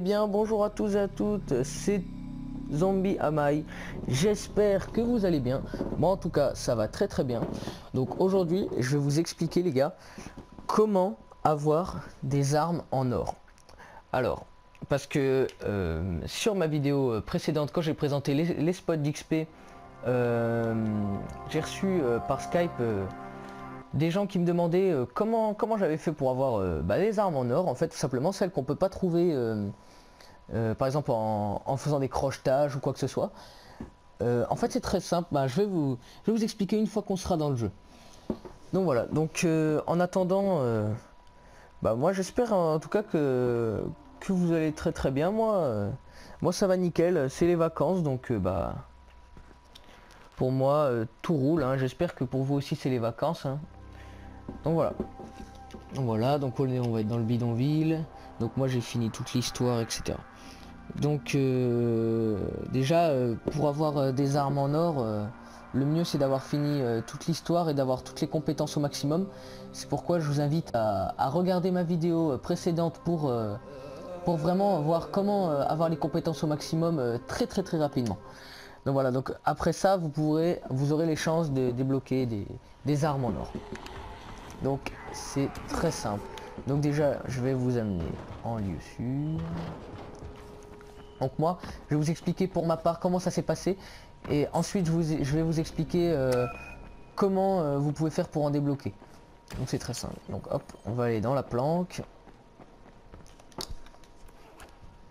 bien, bonjour à tous et à toutes, c'est Zombie Amai. J'espère que vous allez bien. Moi en tout cas, ça va très très bien. Donc aujourd'hui, je vais vous expliquer les gars, comment avoir des armes en or. Alors, parce que sur ma vidéo précédente, quand j'ai présenté les spots d'XP, j'ai reçu par Skype des gens qui me demandaient comment j'avais fait pour avoir des armes en or, en fait tout simplement celles qu'on peut pas trouver par exemple en faisant des crochetages ou quoi que ce soit. En fait c'est très simple, je vais vous expliquer une fois qu'on sera dans le jeu. Donc voilà, donc en attendant, moi j'espère en tout cas que vous allez très très bien. Moi ça va nickel, c'est les vacances donc pour moi tout roule, hein. J'espère que pour vous aussi c'est les vacances, hein. Donc voilà. Donc on va être dans le bidonville. Donc moi j'ai fini toute l'histoire, etc. Donc déjà pour avoir des armes en or, le mieux c'est d'avoir fini toute l'histoire et d'avoir toutes les compétences au maximum. C'est pourquoi je vous invite à regarder ma vidéo précédente pour vraiment voir comment avoir les compétences au maximum très rapidement. Donc voilà, donc après ça vous aurez les chances de débloquer des armes en or. Donc c'est très simple. Donc déjà je vais vous amener en lieu sûr. Donc moi je vais vous expliquer pour ma part comment ça s'est passé. Et ensuite je vais vous expliquer comment vous pouvez faire pour en débloquer. Donc c'est très simple. Donc hop, on va aller dans la planque.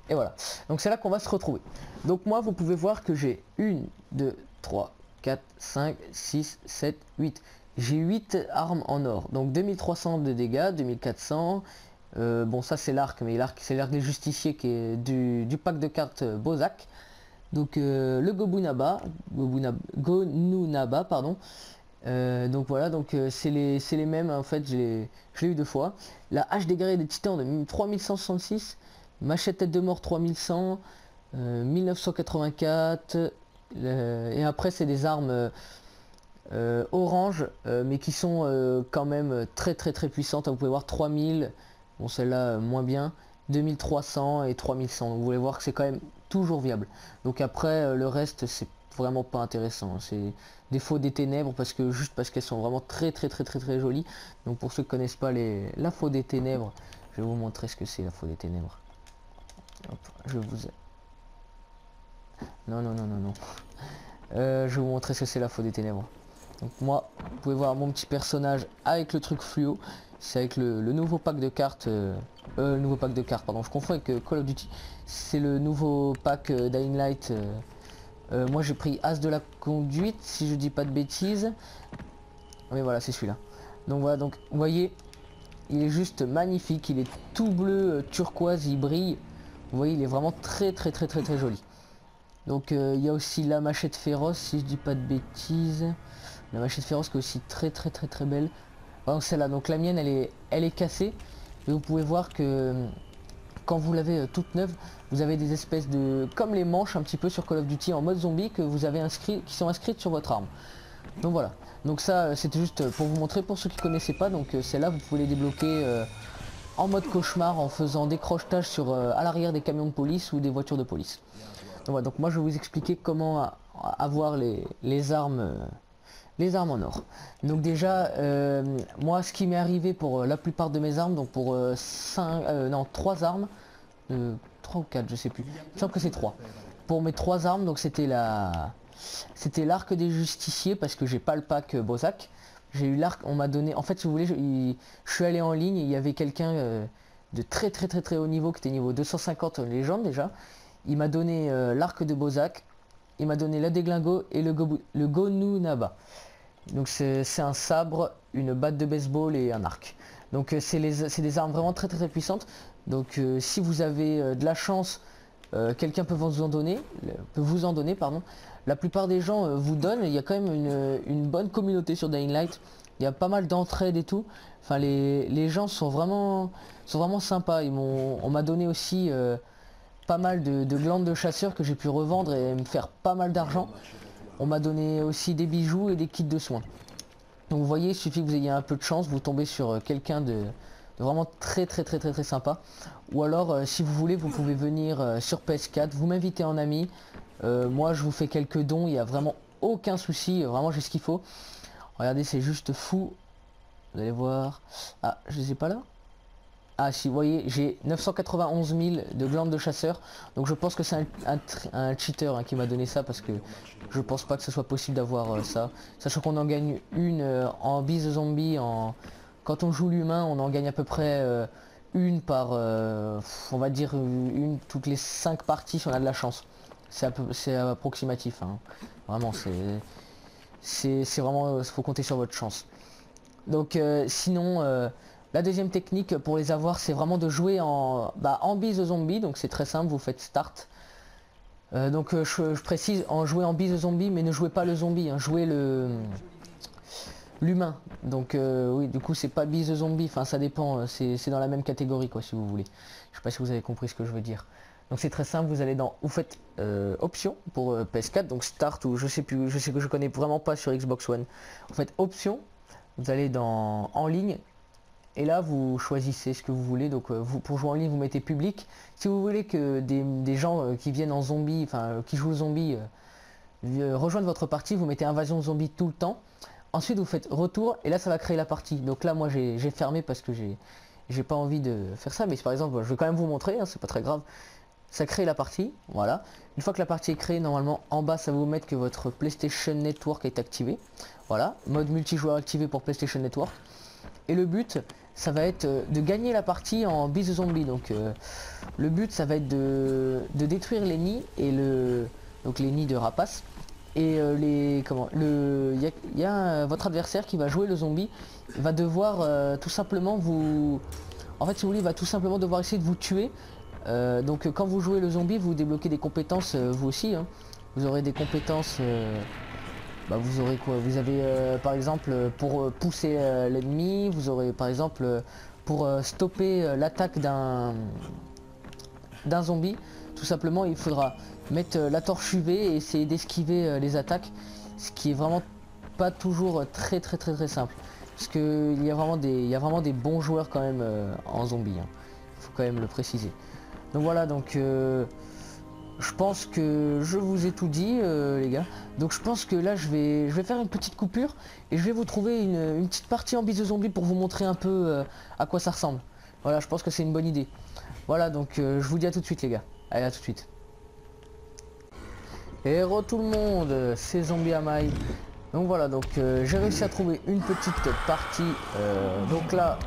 Et voilà. Donc c'est là qu'on va se retrouver. Donc moi vous pouvez voir que j'ai 1, 2, 3, 4, 5, 6, 7, 8. J'ai 8 armes en or, donc 2300 de dégâts, 2400. Bon ça c'est l'arc, mais c'est l'arc des justiciers qui est du pack de cartes Bozak. Donc le Gonunaba, pardon. Donc voilà, donc c'est les mêmes en fait, je l'ai eu deux fois. La hache des guerriers des titans de 3166, machette tête de mort 3100, 1984, et après c'est des armes orange, mais qui sont quand même très puissantes. Vous pouvez voir 3000, bon celle-là moins bien, 2300 et 3100. Vous voulez voir que c'est quand même toujours viable. Donc après le reste c'est vraiment pas intéressant. C'est des faux des ténèbres parce qu'elles sont vraiment très jolies. Donc pour ceux qui connaissent pas la faux des ténèbres, je vais vous montrer ce que c'est la faux des ténèbres. Hop, je vais vous je vais vous montrer ce que c'est la faux des ténèbres. Donc moi, vous pouvez voir mon petit personnage avec le truc fluo. C'est avec le nouveau pack de cartes. Le nouveau pack de cartes, pardon, je confonds avec Call of Duty. C'est le nouveau pack Dying Light. Moi j'ai pris As de la conduite, si je dis pas de bêtises. Mais voilà, c'est celui-là. Donc voilà, donc vous voyez, il est juste magnifique. Il est tout bleu, turquoise, il brille. Vous voyez, il est vraiment très joli. Donc il y a aussi la machette féroce, si je dis pas de bêtises. La machette féroce qui est aussi très belle. Donc celle-là, donc la mienne elle est cassée. Et vous pouvez voir que quand vous l'avez toute neuve, vous avez des espèces de, comme les manches un petit peu sur Call of Duty en mode zombie que vous avez qui sont inscrites sur votre arme. Donc voilà. Donc ça c'était juste pour vous montrer pour ceux qui connaissaient pas. Donc celle-là vous pouvez les débloquer en mode cauchemar en faisant des crochetages à l'arrière des camions de police ou des voitures de police. Donc, voilà, donc moi je vais vous expliquer comment avoir les armes en or. Donc déjà moi ce qui m'est arrivé pour la plupart de mes armes, donc pour 3 armes, 3 ou 4 je sais plus, il me semble que c'est 3 pour mes 3 armes. Donc c'était l'arc des justiciers parce que j'ai pas le pack Bozak. J'ai eu l'arc, on m'a donné, en fait si vous voulez je suis allé en ligne et il y avait quelqu'un de très haut niveau qui était niveau 250 légende déjà. Il m'a donné l'arc de Bozak, il m'a donné la déglingo et le Gonunaba. Donc c'est un sabre, une batte de baseball et un arc. Donc c'est des armes vraiment très puissantes. Donc si vous avez de la chance, quelqu'un peut vous en donner, pardon. La plupart des gens vous donnent. Il y a quand même une bonne communauté sur Dying Light. Il y a pas mal d'entraide et tout. Enfin les gens sont vraiment sympas. On m'a donné aussi pas mal de glandes de chasseurs que j'ai pu revendre et me faire pas mal d'argent. On m'a donné aussi des bijoux et des kits de soins. Donc vous voyez, il suffit que vous ayez un peu de chance, vous tombez sur quelqu'un de vraiment très sympa. Ou alors si vous voulez, vous pouvez venir sur PS4, vous m'invitez en ami. Moi je vous fais quelques dons, il n'y a vraiment aucun souci, vraiment j'ai ce qu'il faut. Regardez, c'est juste fou. Vous allez voir. Ah, je les ai pas là. Ah si, vous voyez, j'ai 991 000 de glandes de chasseur. Donc je pense que c'est un cheater hein, qui m'a donné ça, parce que je pense pas que ce soit possible d'avoir ça. Sachant qu'on en gagne une en bise zombie. Quand on joue l'humain, on en gagne à peu près une par, on va dire, une toutes les 5 parties si on a de la chance. C'est approximatif. Hein. Vraiment, c'est vraiment, faut compter sur votre chance. Donc sinon... la deuxième technique pour les avoir, c'est vraiment de jouer en bise zombie. Donc c'est très simple, vous faites start. Je précise, en jouer en bise zombie, mais ne jouez pas le zombie, hein, jouez l'humain. Donc oui, du coup c'est pas bise zombie, enfin ça dépend, c'est dans la même catégorie quoi si vous voulez. Je sais pas si vous avez compris ce que je veux dire. Donc c'est très simple, vous faites option pour PS4, donc start ou je sais plus, je sais que je connais vraiment pas sur Xbox One. Vous faites option, vous allez dans en ligne. Et là vous choisissez ce que vous voulez. Donc pour jouer en ligne vous mettez public. Si vous voulez que des gens qui viennent en zombie, enfin qui jouent zombie rejoignent votre partie, vous mettez invasion zombie tout le temps. Ensuite vous faites retour et là ça va créer la partie. Donc là moi j'ai fermé parce que j'ai pas envie de faire ça. Mais par exemple je vais quand même vous montrer, hein, c'est pas très grave. Ça crée la partie, voilà. Une fois que la partie est créée, normalement en bas ça va vous mettre que votre PlayStation Network est activé. Voilà, mode multijoueur activé pour PlayStation Network. Et le but, ça va être de gagner la partie en bise zombie. Donc le but, ça va être de détruire les nids et donc les nids de rapaces. Et il y a votre adversaire qui va jouer le zombie. Il va devoir tout simplement vous... En fait, si vous voulez, il va tout simplement devoir essayer de vous tuer. Donc quand vous jouez le zombie, vous débloquez des compétences vous aussi. Hein. Vous aurez des compétences... vous aurez quoi? Vous avez par exemple pour pousser l'ennemi, vous aurez par exemple pour stopper l'attaque d'un zombie. Tout simplement il faudra mettre la torche UV et essayer d'esquiver les attaques, ce qui est vraiment pas toujours très simple, parce que il y a vraiment des bons joueurs quand même en zombie, hein. Il faut quand même le préciser. Donc voilà, donc je pense que je vous ai tout dit les gars. Donc je pense que là je vais faire une petite coupure et je vais vous trouver une petite partie en bise zombie pour vous montrer un peu à quoi ça ressemble. Voilà, je pense que c'est une bonne idée. Voilà, donc je vous dis à tout de suite les gars. Allez, à tout de suite. Hello tout le monde, c'est Zombie Amai. Donc voilà, donc j'ai réussi à trouver une petite partie. Donc là,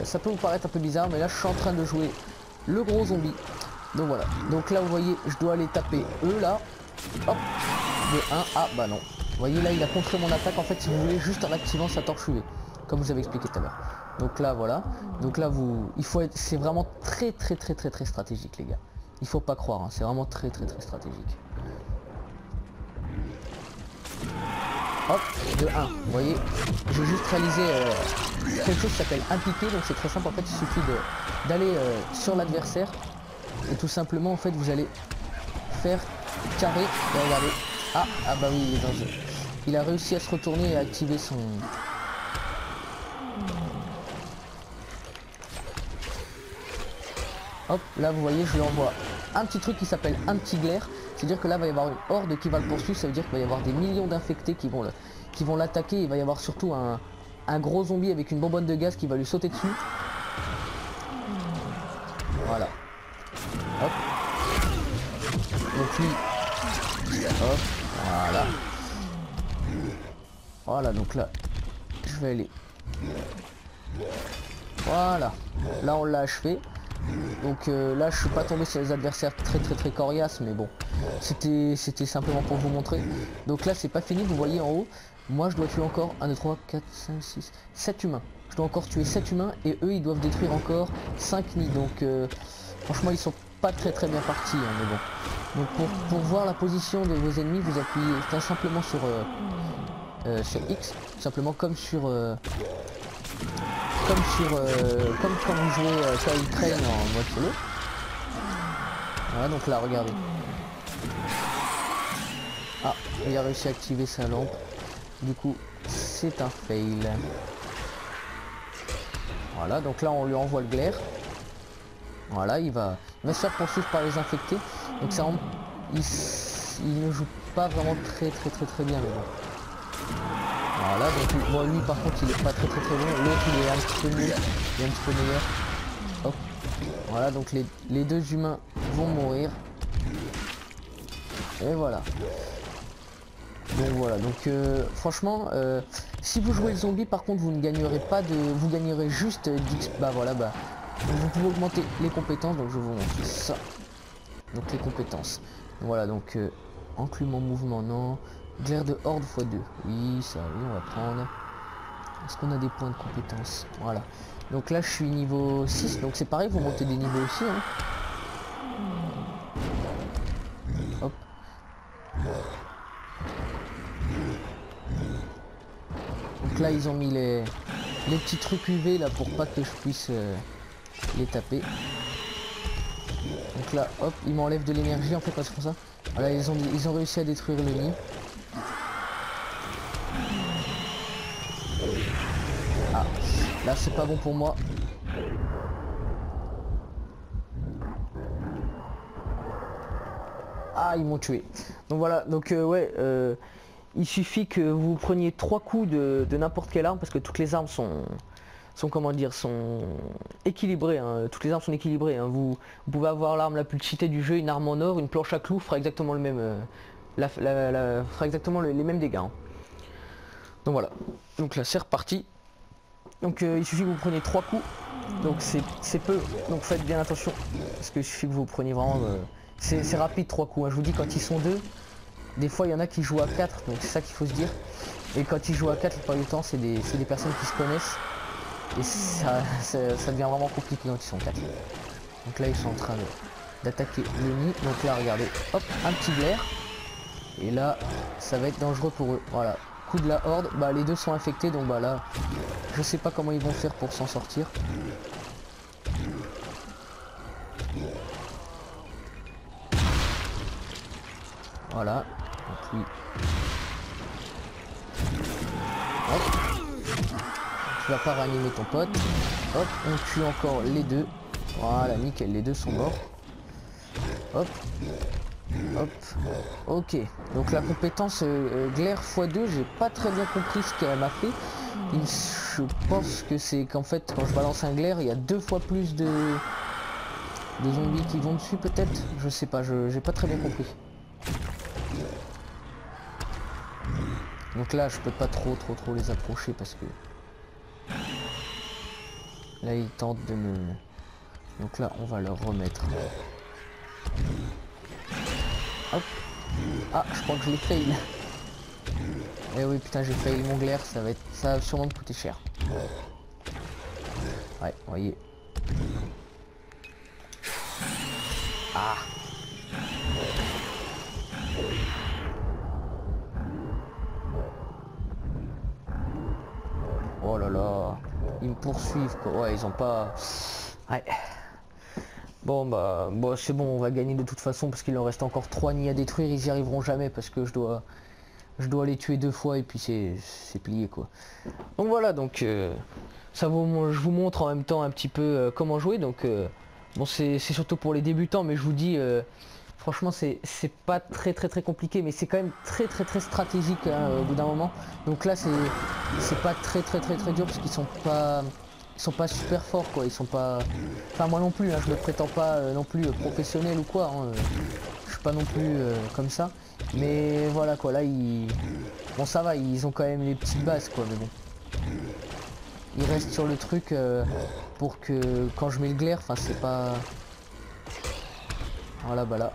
ça peut vous paraître un peu bizarre, mais là je suis en train de jouer le gros zombie. Donc voilà, donc là vous voyez, je dois aller taper eux là. Hop, de 1. Ah bah non. Vous voyez là, il a contré mon attaque en fait, si vous voulez, juste en activant sa torche UV, comme vous avez expliqué tout à l'heure. Donc là voilà, donc là il faut être, c'est vraiment très stratégique les gars. Il faut pas croire, hein. C'est vraiment très stratégique. Hop, de 1. Vous voyez, j'ai juste réalisé quelque chose qui s'appelle un piqué, donc c'est très simple en fait, il suffit d'aller sur l'adversaire. Et tout simplement en fait vous allez faire carré et regardez. Ah bah oui, il est dans jeu. Il a réussi à se retourner et à activer son... Hop, là vous voyez je lui envoie un petit truc qui s'appelle un petit glaire. C'est à dire que là il va y avoir une horde qui va le poursuivre. Ça veut dire qu'il va y avoir des millions d'infectés qui vont l'attaquer. Il va y avoir surtout un gros zombie avec une bonbonne de gaz qui va lui sauter dessus. Voilà. Hop. Donc lui. Hop. Voilà. Voilà, donc là, je vais aller. Voilà. Là on l'a achevé. Donc là je suis pas tombé sur les adversaires très coriaces, mais bon. C'était simplement pour vous montrer. Donc là c'est pas fini, vous voyez en haut. Moi je dois tuer encore 1, 2, 3, 4, 5, 6, 7 humains. Je dois encore tuer 7 humains et eux ils doivent détruire encore 5 nids. Donc franchement ils sont pas très bien partis, hein, mais bon. Donc pour voir la position de vos ennemis, vous appuyez tout simplement sur X, tout simplement comme quand vous jouez Kyle Train en mode solo. Voilà, donc là regardez. Ah, il a réussi à activer sa lampe. Du coup c'est un fail. Voilà, donc là on lui envoie le glaire. Voilà, il va se faire poursuivre par les infectés. Donc ça, il ne joue pas vraiment très bien. Mais bon. Voilà, donc bon, lui par contre il est pas très bon. L'autre il est un petit peu nul, il est un petit peu meilleur. Hop. Voilà, donc les deux humains vont mourir. Et voilà. Donc voilà, donc franchement, si vous jouez le zombie, par contre, vous ne gagnerez pas de, vous gagnerez juste d'X. Bah voilà, bah vous pouvez augmenter les compétences. Donc je vous montre ça. Donc les compétences. Voilà, donc enclume en mouvement, non. Glaire de horde x2. Oui, ça, oui, on va prendre. Est-ce qu'on a des points de compétences? Voilà. Donc là, je suis niveau 6, donc c'est pareil, vous montez des niveaux aussi. Hein. Hop. Donc là ils ont mis les petits trucs UV là pour pas que je puisse les taper. Donc là hop, ils m'enlèvent de l'énergie en fait parce que pour ça. Voilà, ils ont réussi à détruire le nid. Ah, là c'est pas bon pour moi. Ah, ils m'ont tué. Donc voilà, donc ouais, il suffit que vous preniez 3 coups de n'importe quelle arme parce que toutes les armes sont comment dire, sont équilibrées. Hein. Toutes les armes sont équilibrées. Hein. Vous pouvez avoir l'arme la plus cheatée du jeu, une arme en or, une planche à clous fera exactement le même, fera exactement les mêmes dégâts. Hein. Donc voilà. Donc là c'est reparti. Donc il suffit que vous preniez 3 coups. Donc c'est peu. Donc faites bien attention parce que il suffit que vous preniez vraiment. C'est rapide 3 coups. Hein. Je vous dis quand ils sont 2. Des fois il y en a qui jouent à 4, donc c'est ça qu'il faut se dire. Et quand ils jouent à 4, la plupart du temps c'est des personnes qui se connaissent. Et ça devient vraiment compliqué quand ils sont 4. Donc là ils sont en train d'attaquer le nid. Donc là regardez, hop, un petit glaire. Et là ça va être dangereux pour eux. Voilà, coup de la horde, bah les deux sont infectés. Donc bah là, je sais pas comment ils vont faire pour s'en sortir. Voilà. Donc lui. Hop. Tu vas pas réanimer ton pote. Hop, on tue encore les deux. Voilà, nickel, les deux sont morts. Hop. Hop. Ok. Donc la compétence glaire x2, j'ai pas très bien compris ce qu'elle m'a fait. Je pense que c'est qu'en fait quand je balance un glaire, il y a 2 fois plus de zombies qui vont dessus peut-être. Je sais pas, j'ai pas très bien compris. Donc là je peux pas trop les approcher parce que là ils tentent de me... Donc là on va leur remettre. Hop. Ah, je crois que je l'ai fail. Eh oui putain, j'ai fail mon glaire, ça va sûrement me coûter cher. Ouais, vous voyez. Ah. Oh là là, ils me poursuivent quoi. Ouais, ils ont pas... Ouais. Bon bah bon, c'est bon, on va gagner de toute façon parce qu'il en reste encore 3 nids à détruire. Ils y arriveront jamais parce que je dois les tuer 2 fois et puis c'est plié quoi. Donc voilà, donc je vous montre en même temps un petit peu comment jouer. Donc bon, c'est surtout pour les débutants, mais je vous dis franchement c'est pas très compliqué, mais c'est quand même très stratégique hein, au bout d'un moment. Donc là c'est pas très dur parce qu'ils sont pas super forts quoi, ils sont pas, enfin moi non plus hein, je me prétends pas non plus professionnel ou quoi hein, je suis pas non plus comme ça, mais voilà quoi, là bon ça va, ils ont quand même les petites bases quoi, mais bon ils restent sur le truc pour que quand je mets le glaire, enfin c'est pas, voilà bah là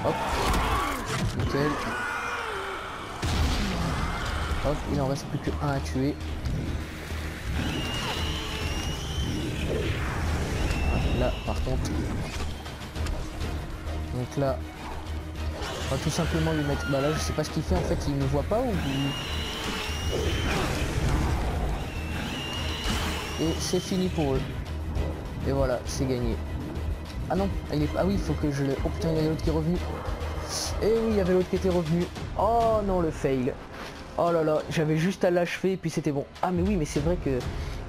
hop nickel, hop il en reste plus que un à tuer. Là par contre, donc là on va tout simplement lui mettre, bah là je sais pas ce qu'il fait en fait, il ne voit pas ou et c'est fini pour eux et voilà c'est gagné. Ah non, ah oui il faut que je le, oh putain il y a l'autre qui est revenu, et oui il y avait l'autre qui était revenu, oh non le fail. Oh là là, j'avais juste à l'achever et puis c'était bon. Ah mais oui, mais c'est vrai que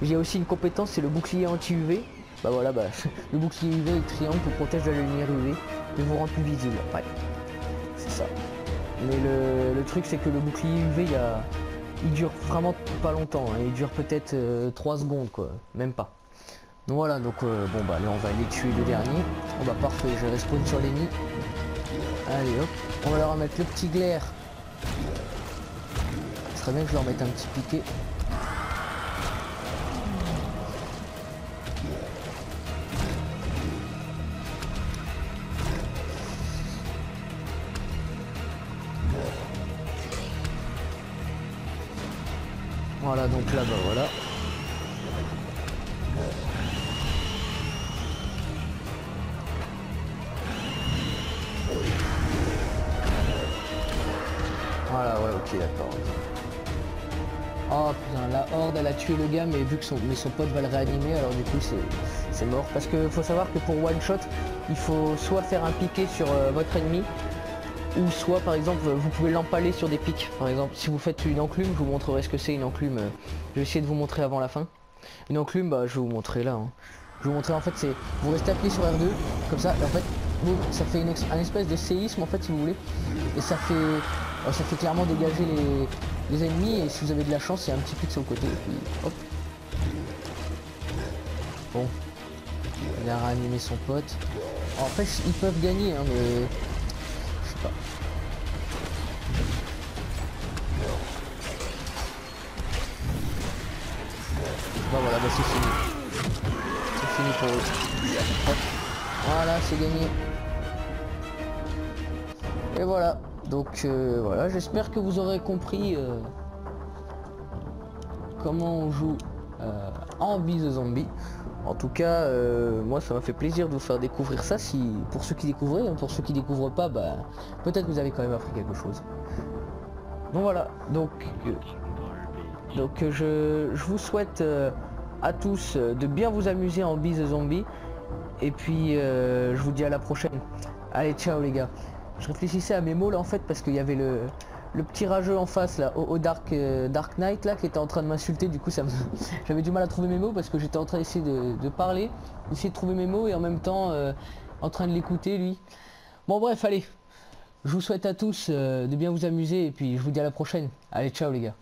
j'ai aussi une compétence, c'est le bouclier anti-UV. Bah voilà, bah le bouclier UV et triangle vous protège de la lumière UV et vous rend plus visible. Ouais, c'est ça. Mais le truc c'est que le bouclier UV, il dure vraiment pas longtemps. Hein. Il dure peut-être 3 secondes quoi, même pas. Donc voilà, donc bon bah allez, on va aller tuer le dernier. Oh bah parfait, je respawn sur les nids. Allez hop, on va leur remettre le petit glaire. Ce serait bien que je leur mette un petit piqué. Voilà, donc là bah voilà. Voilà, ouais, ok, d'accord. Oh putain, la horde elle a tué le gars, mais vu que son pote va le réanimer, alors du coup c'est mort. Parce que faut savoir que pour one shot, il faut soit faire un piqué sur votre ennemi, ou soit par exemple vous pouvez l'empaler sur des pics. Par exemple, si vous faites une enclume, je vous montrerai ce que c'est une enclume. Je vais essayer de vous montrer avant la fin. Une enclume, bah je vais vous montrer là. Hein. Je vais vous montrer en fait, c'est vous restez appuyé sur R2 comme ça, et en fait ça fait un espèce de séisme en fait si vous voulez, et ça fait clairement dégager les ennemis, et si vous avez de la chance, il y a un petit pic sur le côté, et puis hop. Bon, il a réanimé son pote. En fait ils peuvent gagner hein, mais je sais pas. Bah voilà, bah c'est fini. C'est fini pour eux. Hop. Voilà, c'est gagné. Et voilà. Donc voilà, j'espère que vous aurez compris comment on joue en Be the Zombie. En tout cas, moi ça m'a fait plaisir de vous faire découvrir ça. Si pour ceux qui découvraient, hein, pour ceux qui découvrent pas, bah peut-être vous avez quand même appris quelque chose. Donc voilà. Donc je vous souhaite à tous de bien vous amuser en Be the Zombie. Et puis je vous dis à la prochaine. Allez, ciao les gars. Je réfléchissais à mes mots là en fait parce qu'il y avait le petit rageux en face là au Dark Knight là qui était en train de m'insulter. Du coup j'avais du mal à trouver mes mots parce que j'étais en train d'essayer de parler, d'essayer de trouver mes mots et en même temps en train de l'écouter lui. Bon bref, allez. Je vous souhaite à tous de bien vous amuser et puis je vous dis à la prochaine. Allez, ciao les gars.